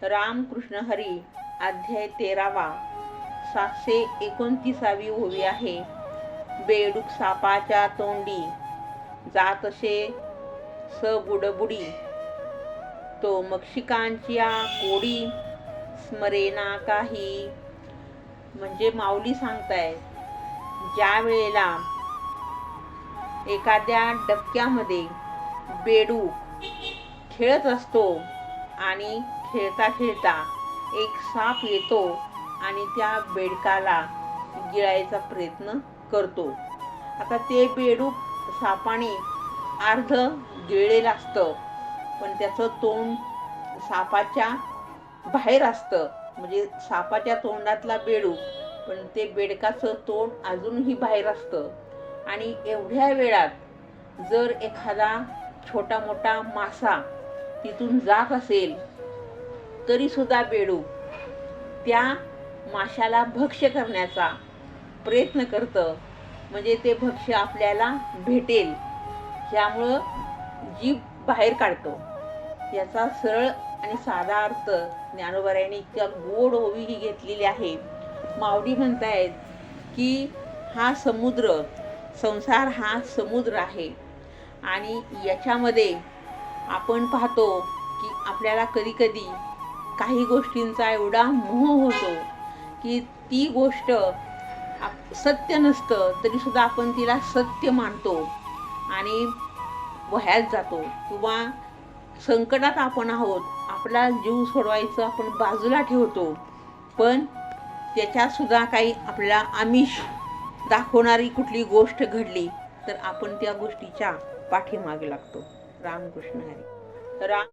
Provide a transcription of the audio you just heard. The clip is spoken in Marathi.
रामकृष्ण हरी अध्याय 13वा 729वी ओवी आहे. बेडूक सापाच्या तोंडी जातसे स बुडबुडी, तो मक्षिकांच्या कोडी स्मरेना काही. म्हणजे माऊली सांगताय, ज्या वेळेला एखाद्या डबक्यामध्ये बेडूक खेळत असतो आणि खेळता खेळता एक साप येतो आणि त्या बेडकाला गिळायचा प्रयत्न करतो. आता ते बेडूक सापाने अर्ध गिळलेलं असतं, पण त्याचं तोंड सापाच्या बाहेर असतं. म्हणजे सापाच्या तोंडातला बेडूक, पण ते बेडकाचं तोंड अजूनही बाहेर असतं. आणि एवढ्या वेळात जर एखादा छोटा मोठा मासा तिथून जात असेल तरी सुद्धा बेडूक त्या माशाला भक्ष्य करण्याचा प्रयत्न करतं. म्हणजे ते भक्ष्य आपल्याला भेटेल यामुळं जीभ बाहेर काढतो. याचा सरळ आणि साधा अर्थ ज्ञानोबारायांनी इतक्या गोड ओवी ही घेतलेली आहे. माऊली म्हणतायत की हा समुद्र, संसार हा समुद्र आहे आणि याच्यामध्ये आपण पाहतो की आपल्याला कधी कधी काही गोष्टींचा एवढा मोह होतो की ती गोष्ट सत्य नसतं तरी सुद्धा आपण तिला सत्य मानतो आणि वह्यात जातो. किंवा संकटात आपण आहोत, आपला जीव सोडवायचं आपण बाजूला ठेवतो, पण त्याच्यात सुद्धा काही आपल्याला आमिष दाखवणारी कुठली गोष्ट घडली तर आपण त्या गोष्टीच्या पाठीमागे लागतो. रामकृष्ण हरी.